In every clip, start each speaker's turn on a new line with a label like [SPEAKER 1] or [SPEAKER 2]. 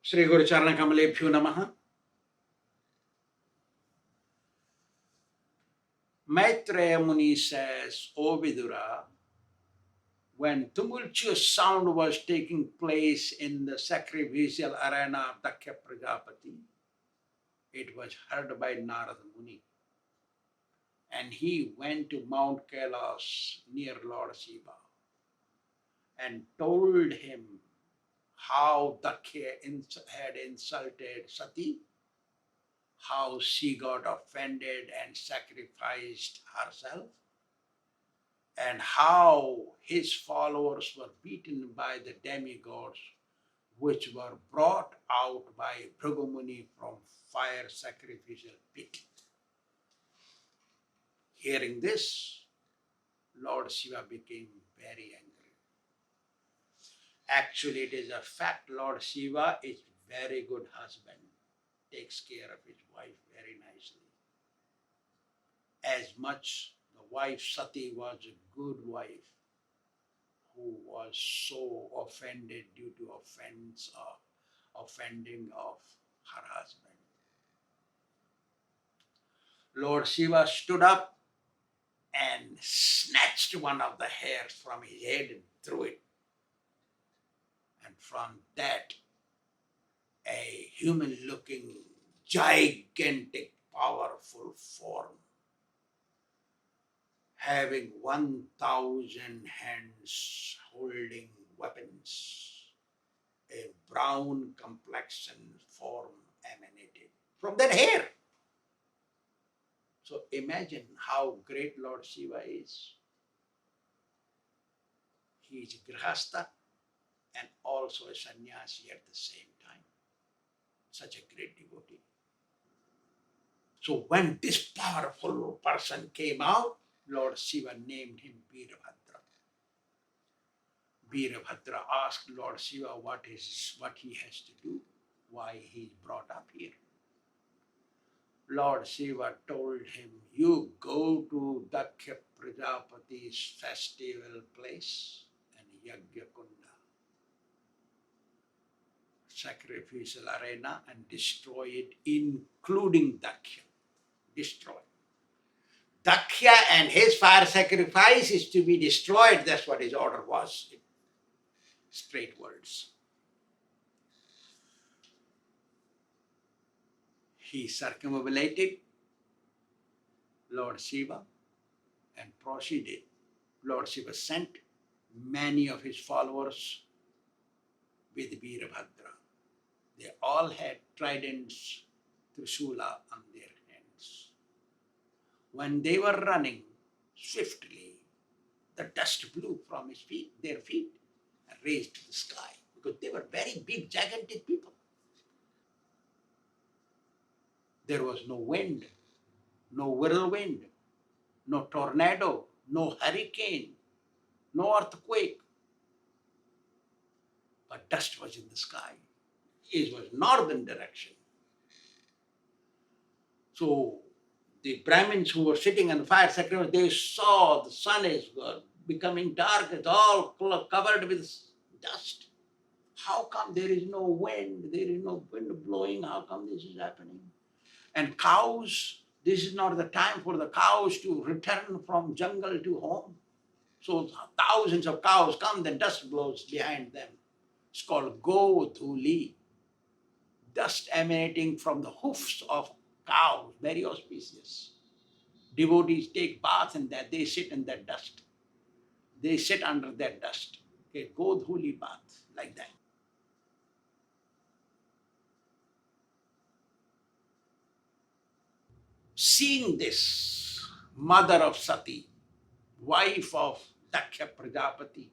[SPEAKER 1] Sri Guru Charana Kamalebhyo Namaha. Maitreya Muni says, O Vidura, when tumultuous sound was taking place in the sacrificial arena of Dakṣa Prajapati, it was heard by Narada Muni. And he went to Mount Kailas near Lord Shiva and told him how Dakṣa had insulted Sati, how she got offended and sacrificed herself, and how his followers were beaten by the demigods, which were brought out by Bhrigu Muni from fire sacrificial pit. Hearing this, Lord Shiva became very angry. Actually, it is a fact Lord Shiva is very good husband, takes care of his wife very nicely. As much the wife Sati was a good wife who was so offended due to offending of her husband. Lord Shiva stood up and snatched one of the hairs from his head and threw it. And from that, a human-looking, gigantic, powerful form, having 1,000 hands holding weapons, a brown complexion form emanated from that hair. So imagine how great Lord Shiva is. He is Grihastha and also a sannyasi at the same time. Such a great devotee. So when this powerful person came out, Lord Shiva named him Veerabhadra. Veerabhadra asked Lord Shiva what he has to do, why he is brought up here. Lord Shiva told him, you go to Dakṣa Prajapati's festival place and Yajna Kunda, sacrificial arena, and destroy it, including Dakṣa. Destroy. Dakṣa and his fire sacrifice is to be destroyed. That's what his order was. Straight words. He circumambulated Lord Shiva and proceeded. Lord Shiva sent many of his followers with Veerabhadra. They all had tridents, Trishula on their hands. When they were running swiftly, the dust blew from their feet, and raised to the sky, because they were very big, gigantic people. There was no wind, no whirlwind, no tornado, no hurricane, no earthquake. But dust was in the sky. It was northern direction. So the Brahmins who were sitting on the fire sacrifice, they saw the sun is becoming dark. It's all covered with dust. How come there is no wind? There is no wind blowing. How come this is happening? And cows, this is not the time for the cows to return from jungle to home. So thousands of cows come, then dust blows behind them. It's called Godhuli. Dust emanating from the hoofs of cows, very auspicious. Devotees take bath in that, they sit in that dust. They sit under that dust. Okay, Godhuli bath, like that. Seeing this, mother of Sati, wife of Dakṣa Prajapati,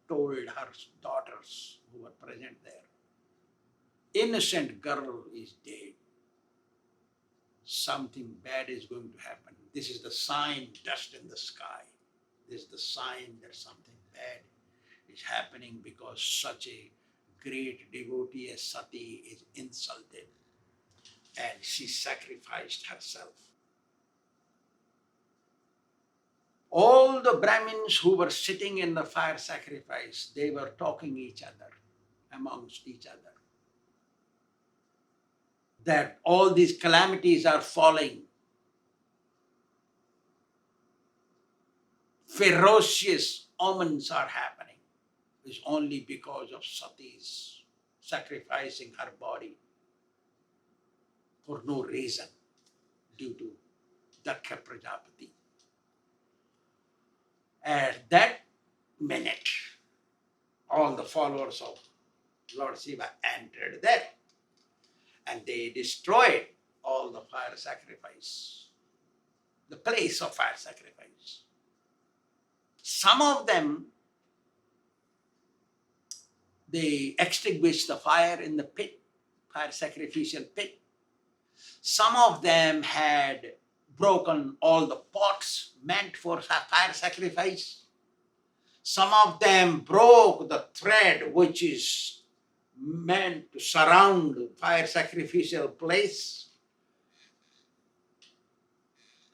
[SPEAKER 1] told her daughters who were present there, innocent girl is dead. Something bad is going to happen. This is the sign, dust in the sky. This is the sign that something bad is happening because such a great devotee as Sati is insulted. And she sacrificed herself. All the Brahmins who were sitting in the fire sacrifice, they were talking each other, amongst each other. that all these calamities are falling, ferocious omens are happening, is only because of Sati's sacrificing her body for no reason due to Dakṣa Prajapati. At that minute, all the followers of Lord Shiva entered there and they destroyed all the fire sacrifice, the place of fire sacrifice. Some of them, they extinguished the fire in the pit, fire sacrificial pit. Some of them had broken all the pots meant for fire sacrifice. Some of them broke the thread which is meant to surround the fire sacrificial place.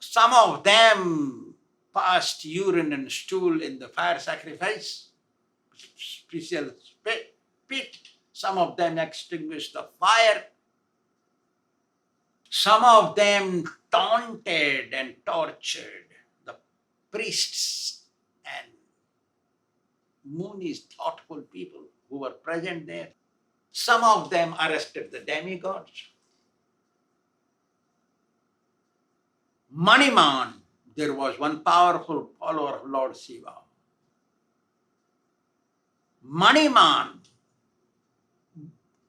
[SPEAKER 1] Some of them passed urine and stool in the fire sacrifice special pit. Some of them extinguished the fire. Some of them taunted and tortured the priests and Munis, thoughtful people who were present there. Some of them arrested the demigods. Maniman, there was one powerful follower of Lord Shiva. Maniman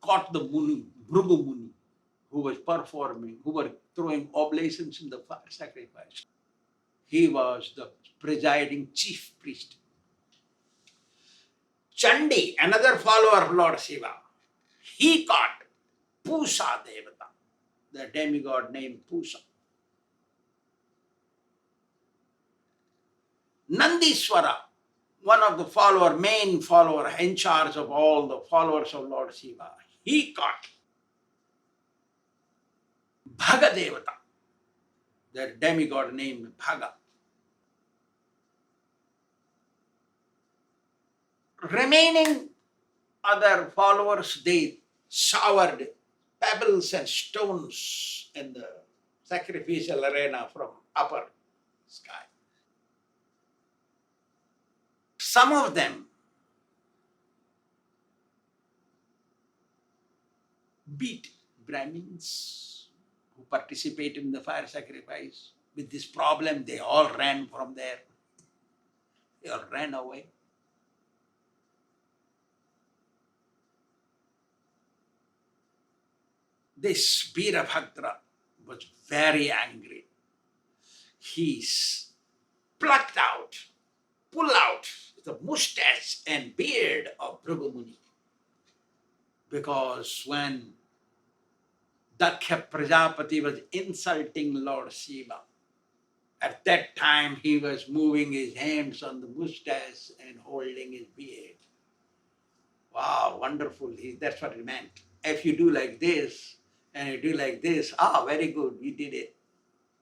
[SPEAKER 1] caught the Muni, Bhrigu Muni, who was who were throwing oblations in the fire sacrifice. He was the presiding chief priest. Chandi, another follower of Lord Shiva, he caught Pusa Devata, the demigod named Pusa. Nandiswara, one of the main follower in charge of all the followers of Lord Shiva, he caught Bhaga Devata, the demigod named Bhaga. Remaining other followers, they showered pebbles and stones in the sacrificial arena from upper sky. Some of them beat Brahmins who participated in the fire sacrifice. With this problem, they all ran from there. They all ran away. This Veerabhadra was very angry. He pulled out the mustache and beard of Bhrigu Muni. Because when Dakṣa Prajapati was insulting Lord Shiva, at that time he was moving his hands on the mustache and holding his beard. Wow, wonderful. That's what it meant. If you do like this and you do like this, very good, you did it.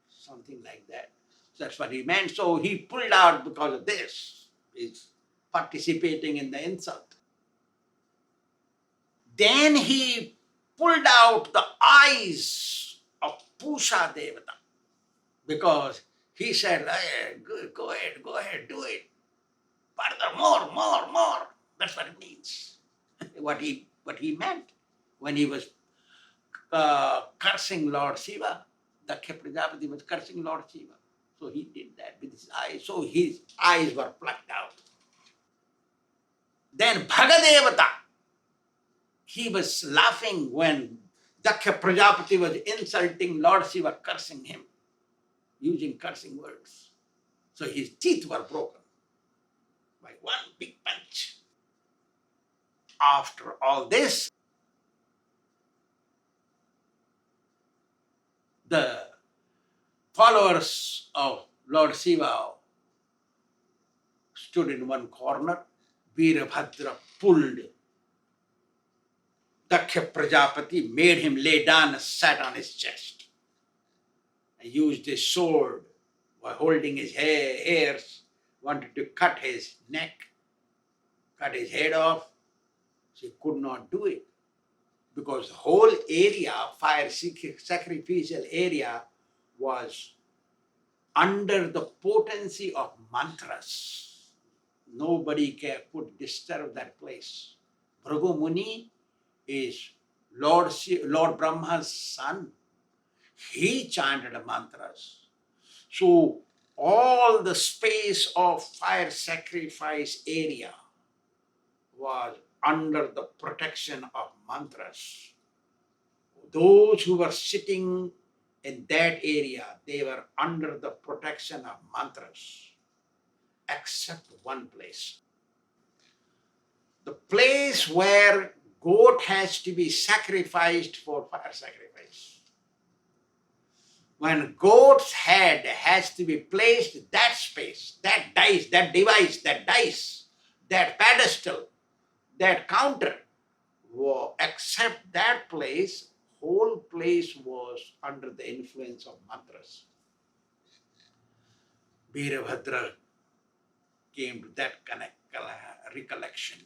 [SPEAKER 1] Something like that. That's what he meant. So he pulled out because of this. He's participating in the insult. Then he pulled out the eyes of Pusa Devata because he said, hey, go ahead, do it. Further, more. That's what it means. what he meant when he was cursing Lord Shiva. Dakṣa Prajapati was cursing Lord Shiva. So he did that with his eyes. So his eyes were plucked out. Then Bhagadevata, he was laughing when Dakṣa Prajapati was insulting Lord Shiva, cursing him, using cursing words. So his teeth were broken by one big punch. After all this, the followers of Lord Shiva stood in one corner. Veerabhadra pulled Dakṣa Prajapati, made him lay down and sat on his chest. And used his sword by holding his hairs, wanted to cut his neck, cut his head off. So he could not do it because the whole area, fire sacrificial area, was under the potency of mantras. Nobody could disturb that place. Bhrigu Muni is Lord Brahma's son. He chanted mantras. So all the space of fire sacrifice area was under the protection of mantras. Those who were sitting in that area, they were under the protection of mantras, except one place. The place where goat has to be sacrificed for fire sacrifice. When goat's head has to be placed, that space, that dice, that device, that dice, that pedestal, that counter, except that place, whole place was under the influence of mantras. Veerabhadra came to that recollection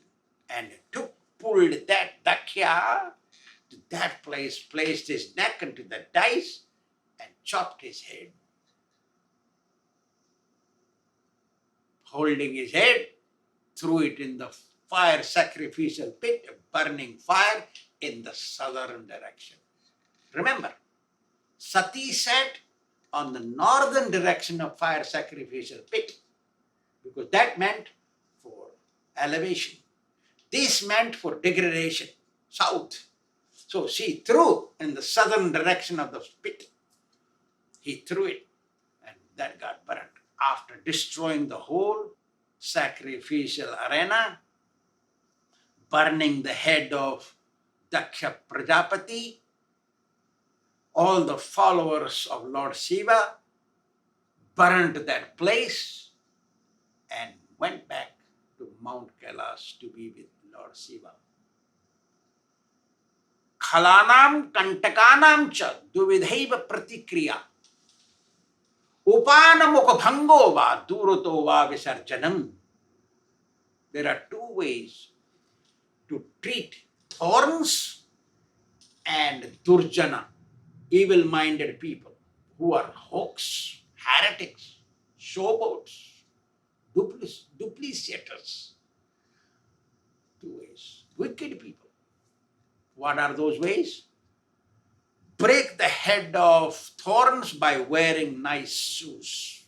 [SPEAKER 1] and pulled that Dakṣa to that place, placed his neck into the dice and chopped his head. Holding his head, threw it in the fire sacrificial pit, a burning fire in the southern direction. Remember, Sati sat on the northern direction of fire sacrificial pit because that meant for elevation. This meant for degradation, south. So she threw in the southern direction of the pit. He threw it and that got burned. After destroying the whole sacrificial arena, burning the head of Dakṣa Prajapati, all the followers of Lord Shiva burned that place and went back to Mount Kailash to be with Lord Shiva. Khalanam kantakanam cha duvidhaiva pratikriya upanamukha bhango va durato va visarjanam. There are two ways to treat thorns and durjana, evil-minded people who are hawks, heretics, showboats, duplicitors. Two ways. Wicked people. What are those ways? Break the head of thorns by wearing nice shoes.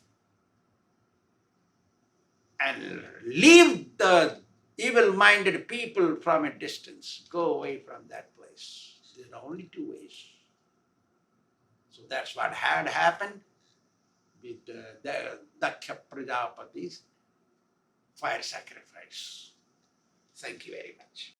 [SPEAKER 1] And leave the evil-minded people from a distance. Go away from that place. There are only two ways. So that's what had happened with the Dakṣa Prajapati's fire sacrifice. Thank you very much.